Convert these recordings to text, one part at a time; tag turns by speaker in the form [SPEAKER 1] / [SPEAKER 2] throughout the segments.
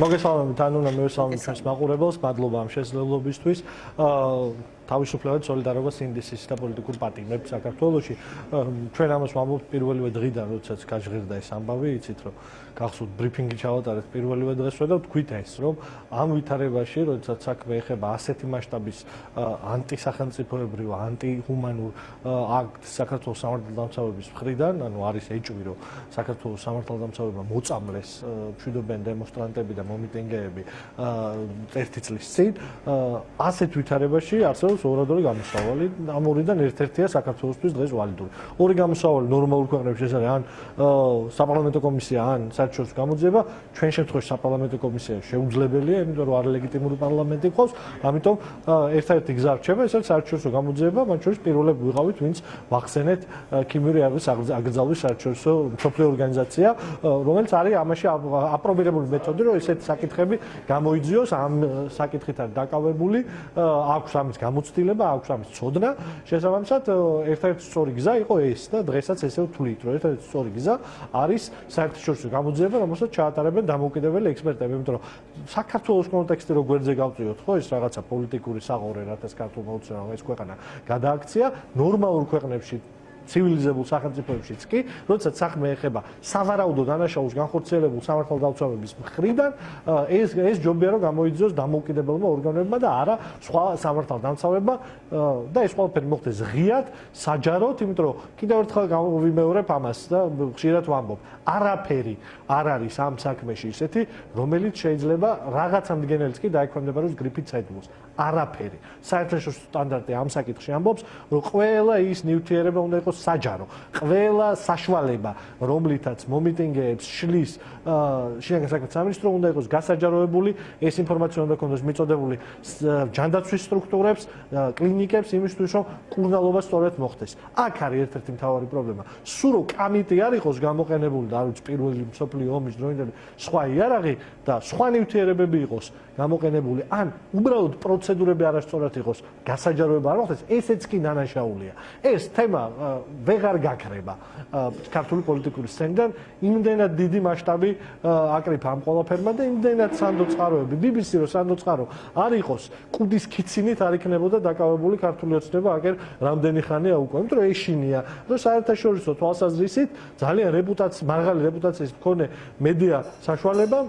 [SPEAKER 1] მოგესალმებით, ანუნა მევესალმებით ჩვენს მაყურებელს, მადლობა ამ შესაძლებლობისთვის. თავისუფლად სოლიდარობა სინდისის და პოლიტიკურ პატიმრებს საქართველოში. ჩვენ ამას ვამბობთ პირველივე დღიდან, როდესაც გაჟღერდა ეს ამბავი, იცით რომ გახსოვთ ბრიფინგი ჩავატარეთ პირველივე დღესვე და ვთქვით ეს, რომ ამ ვითარებაში, როდესაც საქმე ეხება ასეთი მასშტაბის ანტისახელმწიფოებრივ, ანტიჰუმანურ აქტს საქართველოს სამართალდამცავების მხრიდან, ანუ არის ეჭვი, რომ საქართველოს სამართალდამცავებმა მოწამლეს მშვიდობიან დემონსტრანტები და მომიტინგეები ერთი წლის წინ, ასეთ ვითარებაში არსებობს ორადორი გამოსავალი, ამ ორიდან ერთ-ერთია საქართველოსთვის დღეს ვალიდური. ორი გამოსავალი ნორმალურ ქვეყნებში ეს არის ან საპარლამენტო კომისია, ან საერთაშორისო გამოძიება, ჩვენ შემთხვევაში საპარლამენტო კომისია შეუძლებელია, იმიტომ რომ არალეგიტიმური პარლამენტი ყავს, ამიტომ ერთ-ერთი გზა რჩება, ეს არის საერთაშორისო გამოძიება, მათ შორის პირველები ვიყავით, ვინც ვახსენეთ ქიმიური აღების აკრძალვის საერთაშორისო მსოფლიო ორგანიზაცია, რომელიც არის ამაში აპრობირებული მეთოდი, რომ ესეთი საკითხები გამოიძიოს, ამ საკითხით არის დაკავებული, აქვს ამის გამოცდილება, აქვს ამის ცოდნა, შესაბამისად ერთ-ერთი სწორი გზა იყო ეს და დღესაც ესე ვთვლით, რომ ერთ-ერთი სწორი გზა არის საერთაშორისო გამოძიება, რომელსაც ჩაატარებენ დამოუკიდებელი ექსპერტები, იმიტომ რომ საქართველოს კონტექსტი რო გვერდზე გავწიოთ, ხო, ეს რაღაცა პოლიტიკური საყოვრე, რათაც ქართულმა უცნაურმა ეს ქვეყანა გადააქცია, ნორმალურ ქვეყნებში ცივილიზებულ სახელმწიფოებშიც კი, როდესაც საქმე ეხება სავარაუდო დანაშაულს განხორციელებულ სამართალდამცავების მხრიდან, ეს ჯობია რომ გამოიძიოს დამოუკიდებელმა ორგანოებმა და არა სხვა სამართალდამცავებმა და ეს ყველაფერი მოხდეს ღიად, საჯაროდ, იმიტომ რომ კიდევ ერთხელ გავიმეორებ ამას და ხშირად ვამბობ, არაფერი არ არის ამ საქმეში ისეთი, რომელიც შეიძლება რაღაცა მდგენელიც კი დაექვემდებაროს გრიფით ცედულს. არაფერი. საერთაშორისო სტანდარტი ამ საკითხში ამბობს, რომ ყველა ის ნივთიერება უნდა იყოს საჯარო. ყველა საშუალება, რომლითაც მომიტინგეებს შლის შინაგან საქმეთა სამინისტრო უნდა იყოს გასაჯაროებული, ეს ინფორმაცია უნდა ქონდეს მიწოდებული ჯანდაცვის სტრუქტურებს, კლინიკებს, იმისთვის რომ კურნალობა სწორედ მოხდეს. აქ არის ერთ-ერთი მთავარი პრობლემა. სულ რომ კამიტი არ იყოს გამოყენებული და არ ვიცი პირველი მსოფლიო ომის დროინდელი სხვა იარაღი და სხვა ნივთიერებები იყოს გამოყენებული, ან უბრალოდ პროცედურები არასწორად იყოს, გასაჯაროება არ მოხდეს, ესეც კი დანაშაულია. ეს თემა ვეღარ გაქრება ქართული პოლიტიკური სცენიდან, იმდენად დიდი მასშტაბი აკრიფა ამ ყველაფერმა და იმდენად სანდო წყაროები, BBC რო სანდო წყარო არ იყოს, კუდის ქიცინით არ იქნებოდა დაკავებული ქართული ოცნება აგერ რამდენი ხანია უკვე, იმიტომ რომ ეშინია, რომ საერთაშორისო თვალსაზრისით ძალიან მაღალი რეპუტაციის მქონე მედია საშუალებამ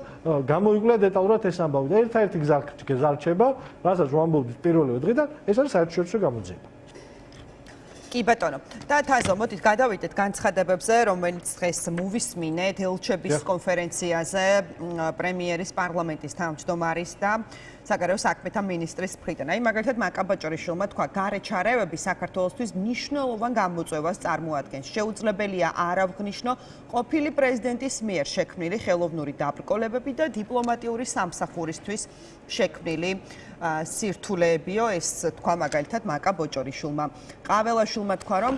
[SPEAKER 1] გამოიკვლია დეტალურად ეს ამბავი და ერთ-ერთი გზა რჩება, რასაც ვამბობთ პირველივე დღიდან, ეს არის საერთაშორისო გამოძიება.
[SPEAKER 2] კი ბატონო. და თაზო, მოდით გადავიდეთ განცხადებებზე, რომელიც დღეს მოვისმინეთ ელჩების კონფერენციაზე პრემიერის პარლამენტის თავმჯდომარის და საგარეო საქმეთა მინისტრის მხრიდან. აი მაგალითად მაკაბაჭორიშვილმა თქვა, გარეჩარევები საქართველოსთვის მნიშვნელოვან გამოწვევას წარმოადგენს. შეუძლებელია არ აღნიშნო ყოფილი პრეზიდენტის მიერ შექმნილი ხელოვნური დაბრკოლებები და დიპლომატიური სამსახურისთვის შექმნილი სირთულეებიო, ეს თქვა მაგალითად მაკაბაჭორიშვილმა. ყაველაშვილმა თქვა, რომ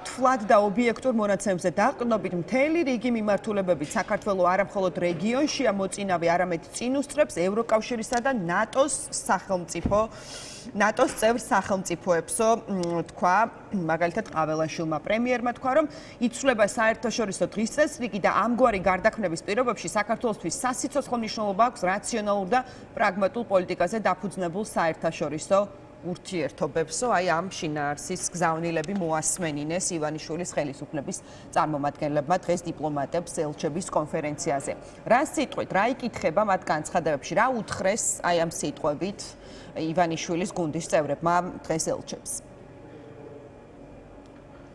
[SPEAKER 2] თვლად და ობიექტურ მონაცემებზე დაყრდნობით მთელი რიგი მიმართულებებით საქართველოს არა მხოლოდ რეგიონშია მოწინავე, არამედ წინ უსწრებს ევროკავშირისა და ნატოს წევრ სახელმწიფოებსო, თქვა მაგალითად ყაველაშვილმა. პრემიერმა თქვა, რომ იცვლება საერთაშორისო დღესწესრიგი და ამგვარი გარდაქმნების პირობებში საქართველოსთვის სასიცოცხლო მნიშვნელობა აქვს რაციონალურ და პრაგმატულ პოლიტიკაზე დაფუძნებულ საერთაშორისო ურთიერთობებსო, აი ამ შინაარსის გზავნილები მოასმენინეს ივანიშვილის ხელისუფლების წარმომადგენლებმა დღეს დიპლომატებს ელჩების კონფერენციაზე. რა სიტყვით, რა იკითხება მათ განცხადებებში, რა უთხრეს აი ამ სიტყვებით ივანიშვილის გუნდის წევრებმა დღეს ელჩებს?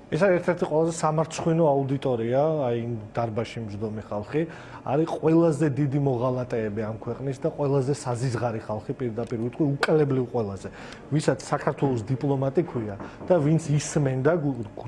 [SPEAKER 1] ეს არის ერთ-ერთი ყველაზე სამარცხვინო აუდიტორია, აი იმ დარბაზში მჯდომი ხალხი, არის ყველაზე დიდი მოღალატეები ამ ქვეყნის და ყველაზე საზიზღარი ხალხი პირდაპირ ვიტყვი, უკალებლივ ყველაზე, ვისაც საქართველოს დიპლომატი ქვია და ვინც ისმენდა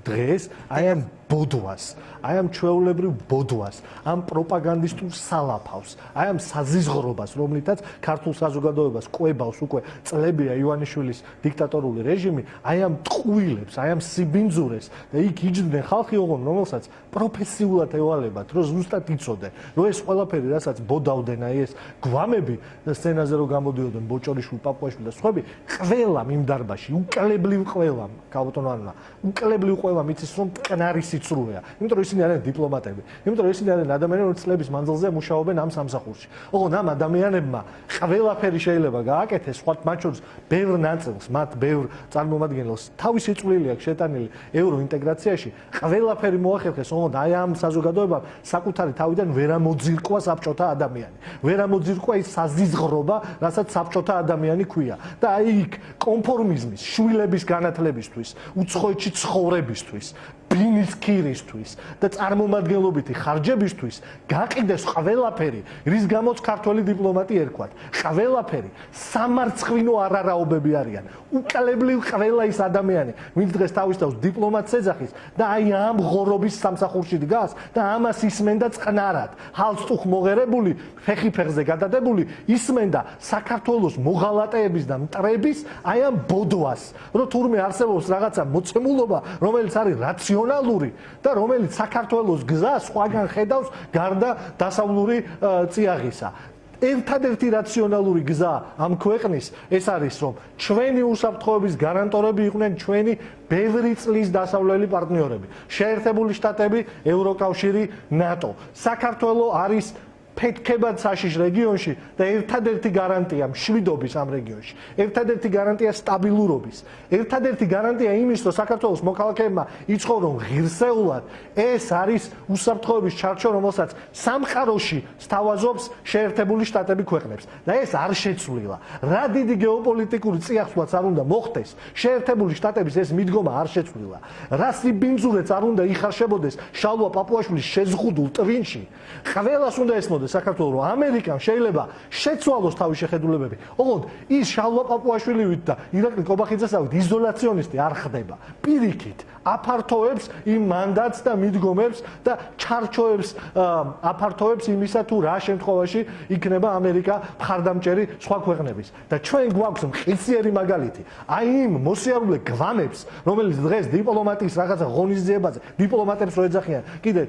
[SPEAKER 1] დღეს აი ამ ბოდვას, აი ამ ჩვეულებრივ ბოდვას, ამ პროპაგანდისტულ სალაფავს, აი ამ საზიზღრობას, რომლითაც ქართულ საზოგადოებას კვებავს უკვე წლებია ივანიშვილის დიქტატორული რეჟიმი, აი ამ ტყუილებს, აი ამ სიბინძურეს და იქ იჯდნენ ხალხი, ოღონდ რომელსაც პროფესიულად ევალებათ, რომ ზუსტად იცოდნენ, რომ ეს ყველაფერი, რასაც ბოდავდნენ, აი ეს გვამები სცენაზე რომ გამოდიოდნენ, ბოჭორიშვილი, პაპუაშვილი და სხვები, ყველა იმ დარბაზში, უკლებლივ ყველა, კაბოტონანა, უკლებლივ ყველა მიცის რომ მტკნარი სიცრუეა. იმიტომ რომ ისინი არიან დიპლომატები. იმიტომ რომ ისინი არიან ადამიანები, რომ წლების მანძილზე მუშაობენ ამ სამსახურში. ოღონდ ამ ადამიანებმა ყველაფერი შეიძლება გააკეთეს, სხვა მათ შორის ბევრ ნაწილს, მათ ბევრ წარმომადგენელს თავისი წვლილი აქვს შეტანილი ევროინტეგრაციაში, ყველაფერი მოახერხეს, ოღონდ აი ამ საზოგადოებამ საკუთარი თავიდან ვერ ამოძირკვა საბჭოთა ადამიანი. ვერ ამოძირკვა ის საზიზღრობა, რასაც საბჭოთა ადამიანი ქვია. და აი იქ კონფორმიზმის, შვილების განათლებისთვის, უცხოეთში ცხოვრებისთვის, ბინის ქირისთვის და წარმომადგენლობითი ხარჯებისთვის გაყიდეს ყველაფერი, რის გამოც ქართველი დიპლომატი ერქვათ. ყველაფერი სამარცხვინო არარაობები არიან. უკლებლივ ყველა ის ადამიანი, ვინც დღეს თავის თავს დიპლომატს ეძახის და აი ამ ღორობის სამსახურში დგას და ამას ისმენდა წყნარად. ჰალსტუხ მოღერებული, ფეხი ფეხზე გადადებული, ისმენდა საქართველოს მოღალატეების და მტრების აი ამ ბოდვას, რომ თურმე არსებობს რაღაცა მოცემულობა, რომელიც არის რაციონალური და რომელიც საქართველოს გზას სხვაგან ხედავს გარდა დასავლური წიაღისა. ერთადერთი რაციონალური გზა ამ ქვეყნის ეს არის, რომ ჩვენი უსაფრთხოების გარანტორები იყვნენ ჩვენი ბევრი წლის დასავლელი პარტნიორები, შეერთებული შტატები, ევროკავშირი, ნატო. საქართველო არის ფეთქებად საშიშ რეგიონში და ერთადერთი გარანტია მშვიდობის ამ რეგიონში, ერთადერთი გარანტია სტაბილურობის, ერთადერთი გარანტია იმის, რომ საქართველოს მოქალაქეებმა იცხოვრონ ღირსეულად, ეს არის უსაფრთხოების ჩარჩო, რომელსაც სამყაროში სთავაზობს შეერთებული შტატები ქვეყნებს და ეს არ შეცვლილა. რა დიდი გეოპოლიტიკური წიაღსვლაც არ უნდა მოხდეს, შეერთებული შტატების ეს მიდგომა არ შეცვლილა. რა სიბინძურეც არ უნდა იხარშებოდეს შალვა პაპუაშვილის შეზღუდულ ტვინში. ყველას უნდა ესმოდეს საქართველოს, რომ ამერიკამ შეიძლება შეცვალოს თავის შეხედულებები. ოღონდ ის შალვა პაპუაშვილივით და ირაკლი კობახიძესავით იზოლაციონისტი არ ხდება. პირიქით აფართოებს იმ მანდატს და მიდგომებს და ჩარჩოებს აფართოებს იმისა, თუ რა შემთხვევაში იქნება ამერიკა მხარდამჭერი სხვა ქვეყნების. და ჩვენ გვაქვს მყისიერი მაგალითი. აი იმ მოსიარულე გვამებს, რომელიც დღეს დიპლომატიის რაღაცა ღონისძიებაზე, დიპლომატებს რო ეძახიან, კიდე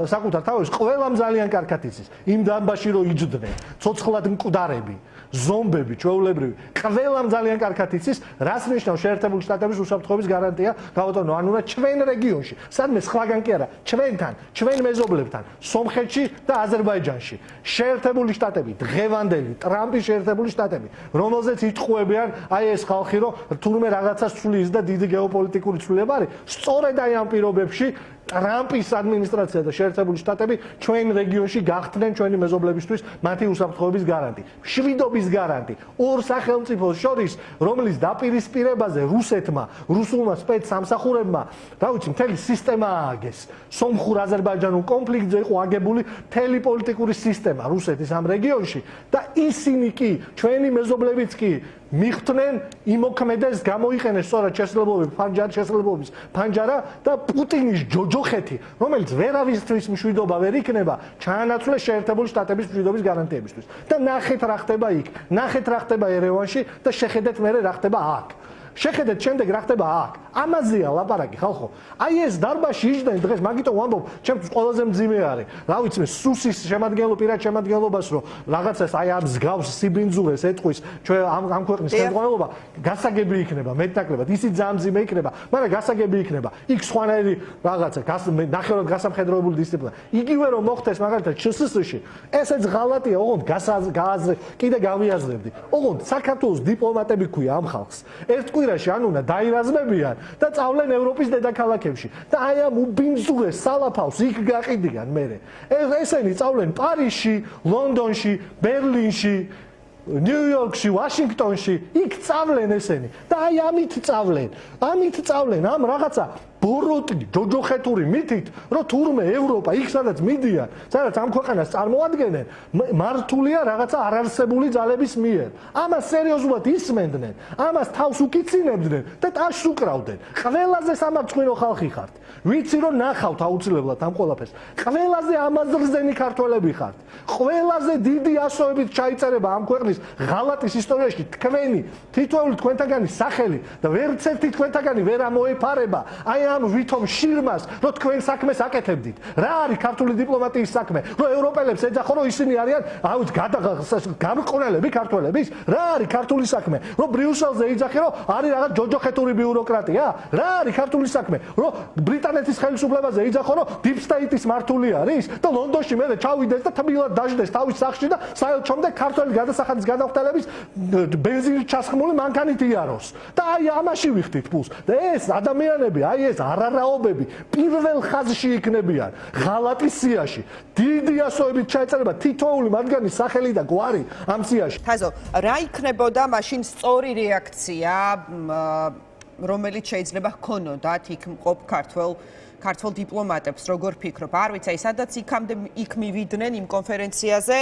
[SPEAKER 1] საკუთარ თავის ყველამ ძალიან კარგად იცის. იმ დამბაში რო იჯდნენ, ცოცხლად მკვდარები, ზომბები, ჩვეულებრივი, ყველამ ძალიან კარგად იცის, რას ნიშნავს შეერთებული შტატების უსაფრთხოების გარანტია, გავატონო, ანუ რა ჩვენ რეგიონში, სადმე სხვაგან კი არა, ჩვენთან, ჩვენ მეზობლებთან, სომხეთში და აზერბაიჯანში, შეერთებული შტატები, დღევანდელი ტრამპის შეერთებული შტატები, რომელზეც იტყუებიან აი ეს ხალხი, რომ თურმე რაღაცას ცვლის და დიდი გეოპოლიტიკური ცვლილება არის, სწორედ აი ამ პირობებში ტრამპის ადმინისტრაცია და შეერთებული შტატები ჩვენ რეგიონში გახდნენ ჩვენი მეზობლებისთვის მათი უსაფრთხოების გარანტი, მშვიდობის გარანტი, ორ სახელმწიფოს შორის, რომლის დაპირისპირებაზე რუსეთმა, რუსულმა სპეცსამსახურებმა, რა ვიცი, მთელი სისტემა ააგეს. სომხურ-აზერბაიჯანულ კონფლიქტზე იყო აგებული მთელი პოლიტიკური სისტემა რუსეთის ამ რეგიონში და ისინი კი, ჩვენი მეზობლებიც კი მიხვდნენ იმოქმედეს გამოიყენეს სწორად შესაძლებლობის ფანჯარა და პუტინის ჯოჯოხეთი, რომელიც ვერავისთვის მშვიდობა ვერ იქნება, ჩაანაცვლეს შეერთებული შტატების მშვიდობის გარანტიებისთვის. და ნახეთ რა ხდება იქ, ნახეთ რა ხდება ერევანში და შეხედეთ მერე რა ხდება აქ. შეხედეთ შემდეგ რა ხდება აქ. ამაზეა ლაპარაკი ხალხო. აი ეს დარბაზში იჯდნენ დღეს, მაგიტომ ვამბობ, ჩემთვის ყველაზე მძიმე არის. რა ვიცი მე, სუსის შემადგენლობა, პირად შემადგენლობას, რომ რაღაცას აი ამ მსგავს სიბინძურეს ეტყვის ჩვენ ამ ქვეყნის ხელმძღვანელობა, გასაგები იქნება მეტნაკლებად. ისიც ძალიან მძიმე იქნება, მაგრამ გასაგები იქნება. იქ სხვანაირი რაღაცა, ნახევრად გასამხედროებული დისციპლინა. იგივე რომ მოხდეს მაგალითად ЧСС-ში, ესეც ღალატია, ოღონდ კიდე გავიაზრებდი. ოღონდ საქართველოს დიპლომატები ქვია ამ ხალხს. ერთ კვირაში ან უნდა დაირაზმებიან და წავლენ ევროპის დედაქალაქებში და აი ამ უბინძურეს სალაფავს იქ გაყიდიან მერე. ესენი წავლენ პარიზში, ლონდონში, ბერლინში, ნიუ-იორკში, ვაშინგტონში, იქ წავლენ ესენი და აი ამით წავლენ ამ რაღაცა ბოროტი, ჯოჯოხეთური მითით, რომ თურმე ევროპა იქ სადაც მიდიან, სადაც ამ ქვეყანას წარმოადგენენ, მართულია რაღაცა არარსებული ძალების მიერ. ამას სერიოზულად ისმენდნენ, ამას თავს უკიცინებდნენ და ტაშს უკრავდნენ. ყველაზე სამარცხვინო ხალხი ხართ. ვიცი რომ ნახავთ აუცილებლად ამ ყველაფერს. ყველაზე ამაზრზენი ქართველები ხართ. ყველაზე დიდი ასოებით ჩაიწერება ამ ქვეყნის ღალატის ისტორიაში თქვენი თითოეული თქვენთაგანი სახელი და ვერც ერთი თქვენთაგანი ვერ ამოეფარება. აი ამ ვითომ შირმას, რომ თქვენ საქმეს აკეთებდით. რა არის ქართული დიპლომატიის საქმე? რომ ევროპელებს ეძახო, რომ ისინი არიან, გამყონელები ქართველების? რა არის ქართული საქმე? რომ ბრიუსელზე იძახი, რომ არის რაღაც ჯოჯოხეთური ბიუროკრატია? რა არის ქართული საქმე? რომ ბრიტანეთის ხელისუფლებაზე იძახო, რომ deep state-ის მართული არის და ლონდონში მე ჩავიდეს და თბილად დაждდეს თავის სახლში და საელჩომდე ქართველი გადასახადის გადახდელების ბენზინით ჩასხმული მანქანით იაროს. და აი ამაში ვიხდით ფულს. და ეს ადამიანები, აი ეს არარაობები პირველ ხაზში იქნებიან ღალატის სიაში. დიდი ასოებით ჩაეწერება თითოეული მათგანის სახელი და გვარი ამ სიაში.
[SPEAKER 2] თაზო, რა იქნებოდა მაშინ სწორი რეაქცია, რომელიც შეიძლება ჰქონოდათ იქ მყოფ ქართველ დიპლომატებს, როგორ ფიქრობ? არ ვიცი, აი სადაც იქ მივიდნენ იმ კონფერენციაზე,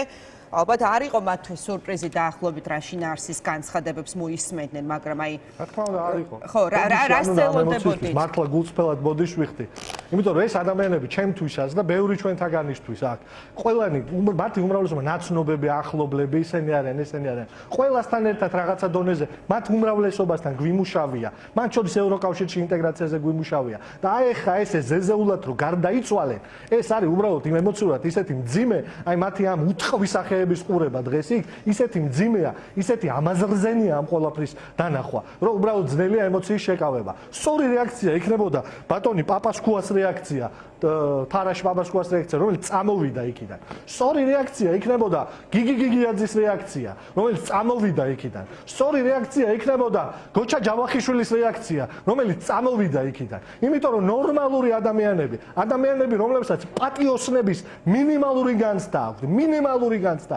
[SPEAKER 2] ალბათ არ იყო მათთვის სურპრიზი დაახლოებით რა შინაარსის განცხადებებს მოისმენდნენ, მაგრამ აი
[SPEAKER 1] რა თქმა უნდა არ იყო.
[SPEAKER 2] ხო, რა სწელოდებოდით?
[SPEAKER 1] მართლა გულწრფელად ბოდიში ვიხდი. იმიტომ რომ ეს ადამიანები ჩემთვისაც და ბევრი ჩვენთაგანისთვის აქ ყველანი მათი უმრავლესობა ნაცნობები, ახლობლები, ისინი არიან. ყველასთან ერთად რაღაცა დონეზე მათ უმრავლესობასთან გვიმუშავია. მათ შორის ევროკავშირში ინტეგრაციაზე გვიმუშავია. და აი ხა ესე ზეზეულად რომ გარდაიცვალენ, ეს არის უბრალოდ იმ ემოციურად ისეთი მძიმე, აი მათი ამ უთყვის სახეების ყურება დღეს იქ ისეთი მძიმეა, ისეთი ამაზრზენია ამ ყველაფრის დანახვა, რომ უბრალოდ ძნელია ემოციის შეკავება. სწორი რეაქცია იქნებოდა ბატონი პაპასკუას რეაქცია, თარაშ პაპასკუას რეაქცია, რომელიც წამოვიდა იქიდან. სწორი რეაქცია იქნებოდა გიგი გიგიაძის რეაქცია, რომელიც წამოვიდა იქიდან. სწორი რეაქცია იქნებოდა გოჩა ჯავახიშვილის რეაქცია, რომელიც წამოვიდა იქიდან. იმიტომ რომ ნორმალური ადამიანები, რომლებსაც პატიოსნების მინიმალური განცდა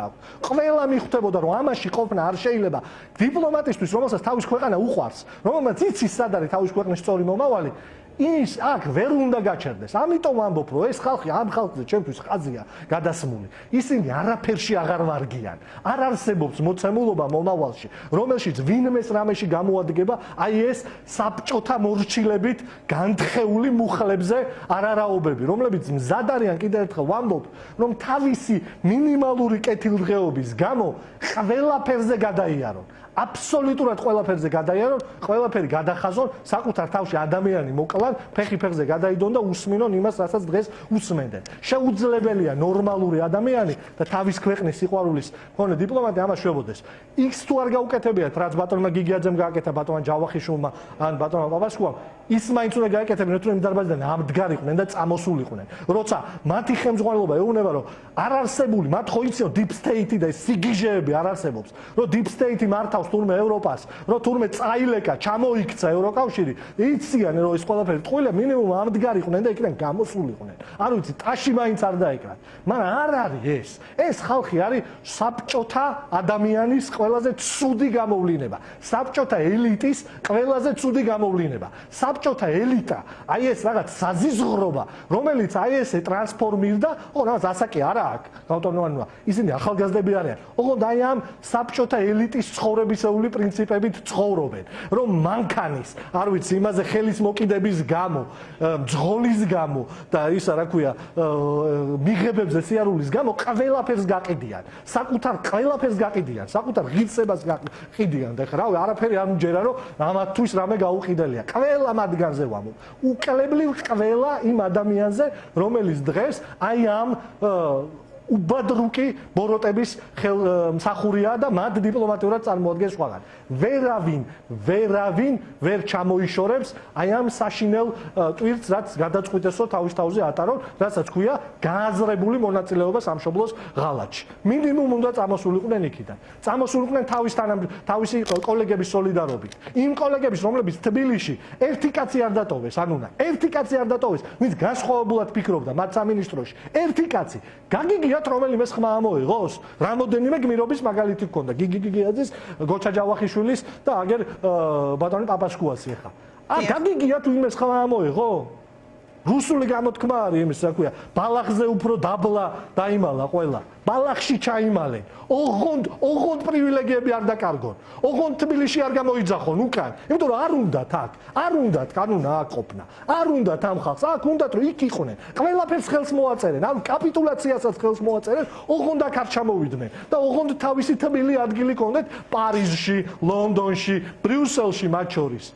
[SPEAKER 1] აქვს, ყველა მიხვდებოდა რომ ამაში ყოფნა არ შეიძლება დიპლომატისთვის, რომელსაც თავის ქვეყანა უყვარს, რომელმაც იცის სად არის თავის ქვეყნის სწორი მომავალი, ის აქ ვერ უნდა გაჩერდეს. ამიტომ ამბობ, რომ ეს ხალხი ამ ხალხზე ჩემთვის ხაზია გადასმული. ისინი არაფერში აღარ ვარგიან. არ არსებობს მოცემულობა მომავალში, რომელშიც ვინმეს რამეში გამოადგება, აი ეს საბჭოთა მორჩილებით განთხეული მუხლებზე არარაობები, რომლებიც მზად არიან კიდევ ერთხელ ვამბობ, რომ თავისი მინიმალური კეთილდღეობის გამო ყველაფერზე გადაიარონ. აბსოლუტურად ყველაფერზე გადაიარონ, ყველაფერი გადახაზონ, საკუთარ თავში ადამიანი მოკლან, ფეხი ფეხზე გადაიდონ და უსმინონ იმას, რასაც დღეს უსმენდნენ. შეუძლებელია ნორმალური ადამიანი და თავის ქვეყნის სიყვარულის მქონე დიპლომატი ამას შვებოდეს. იქს თუ არ გაუკეთებიათ, რაც ბატონმა გიგიაძემ გააკეთა, ბატონმა ჯავახიშვილმა ან ბატონმა პაპასკუამ, ის მაინც უნდა გააკეთებინათ, რომ იმ დარბაზიდან ამდგარიყვნენ და წამოსულიყვნენ. როცა მათი ხელმძღვანელობა ეუბნება, რომ არ არსებული, მათ ხო იციან deep state და სიგიჟეები არ არსებობს, რომ deep state მართავს თურმე ევროპას, რომ თურმე წაილეკა, ჩამოიქცა ევროკავშირი, იციან რომ ეს ყველაფერი ტყუილია, მინიმუმ ამდგარიყვნენ და იქიდან გამოსულიყვნენ. არ ვიცი, ტაში მაინც არ დაეკრათ. მაგრამ არ არის ეს. ეს ხალხი არის საბჭოთა ადამიანის ყველაზე ცუდი გამოვლინება. საბჭოთა ელიტის ყველაზე ცუდი გამოვლინება. საბჭოთა ელიტა, აი ეს რაღაც საზიზღრობა, რომელიც აი ესე ტრანსფორმირდა, რაღაც ასაკი არა აქვს, გავტონოვანია. ისინი ახალგაზრდები არიან. ოღონდ აი ამ საბჭოთა ელიტის ცხოვრებისეული პრინციპებით ცხოვრობენ, რომ მანქანის, არ ვიცი, იმაზე ხელის მოკიდების გამო, ძღოლის გამო და ისა რა ქვია, მიღებებზე სიარულის გამო ყველაფერს გაყიდიან. საკუთარ ყველაფერს გაყიდიან, საკუთარ ღირსებას გაყიდიან და ხა რავი, არაფერი არ მჯერა, რომ ამათთვის რამე გაუყიდელია. ყველა მათგანზე ვამბობ. უკლებლივ ყველა იმ ადამიანზე, რომელიც დღეს აი ამ უბადრუკი ბოროტების მსახურია და მათ დიპლომატიურად წარმოადგენს სხვაგან. ვერავინ ვერ ჩამოიშორებს აი ამ საშინელ ტვირთს, რაც გადაწყვიტესო თავის თავზე ატარონ, რასაც ქვია გააზრებული მონაწილეობა სამშობლოს ღალატში. მინიმუმ უნდა წამოსულიყვნენ იქიდან. წამოსულიყვნენ თავისი კოლეგების სოლიდარობით. იმ კოლეგების, რომლებიც თბილისში ერთი კაცი არ დატოვეს, ანუნა, ერთი კაცი არ დატოვეს, ვინც განსხვავებულად ფიქრობდა მათ სამინისტროში. ერთი კაცი. გაგიგიათ რომელიმე ხმა ამოიღოს? რამოდენიმე გმირობის მაგალითი გქონდა. გიგი გიგიაძის, გოჩა ჯავახიშვილის და აგერ ბატონი პაპასკუასი ხა. გაგიგიათ ვინმე ხმა ამოიღო? რუსული გამოთქმა არის იმის, რა ქვია, ბალახზე უფრო დაბლა დაიმალა ყველა. ბალახში ჩაიმალენ. ოღონდ პრივილეგიები არ დაკარგონ. ოღონდ თბილისში არ გამოიძახონ უკან. იმიტომ რომ არ უნდათ აქ. არ უნდათ კანონა აქ ყოფნა. არ უნდათ ამ ხალხს. აქ უნდათ რომ იქ იყვნენ. ყველაფერს ხელს მოაწერენ. ან კაპიტულაციასაც ხელს მოაწერენ. ოღონდ აქ არ ჩამოვიდნენ. და ოღონდ თავისი თბილი ადგილი კონდეთ პარიზში, ლონდონში, ბრიუსელში მათ შორის.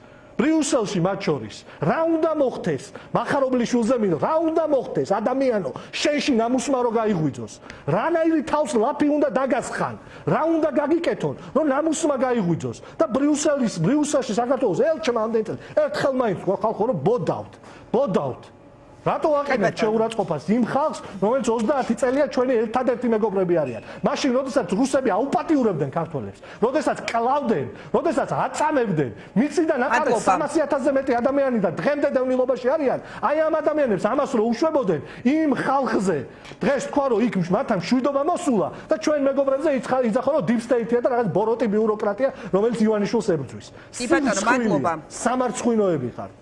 [SPEAKER 1] ბრიუსელში მათ შორის რა უნდა მოხდეს მახარობლიშვილზე მინო რა უნდა მოხდეს ადამიანო შენში ნამუსმარო გაიღვიძოს რანაირი თავს ლაფი უნდა დაგასხან რა უნდა გაგიკეთონ რომ ნამუსმა გაიღვიძოს და ბრიუსელში საქართველოს ელჩმა ამდენ ერთხელ მაინც ხალხო რომ ბოდავთ რატო აყენებთ შეურაცხყოფას იმ ხალხს, რომელიც 30 წელია ჩვენი ერთადერთი მეგობრები არიან. მაშინ, როდესაც რუსები აუპატიურებდნენ ქართველებს, როდესაც კლავდნენ, როდესაც აწამებდნენ, მიწიდან აყარეს 300,000-ზე მეტი ადამიანი და დღემდე დევნილობაში არიან, აი ამ ადამიანებს ამას რო უშვებოდნენ იმ ხალხზე, დღეს თქვა რომ იქ მათთან მშვიდობა მოსულა და ჩვენ მეგობრებზე იძახო რომ deep state-ია და რაღაც ბოროტი ბიუროკრატია, რომელიც ივანიშვილს ებრძვის.
[SPEAKER 2] კი ბატონო, მადლობა.
[SPEAKER 1] სამარცხვინოები ხარ.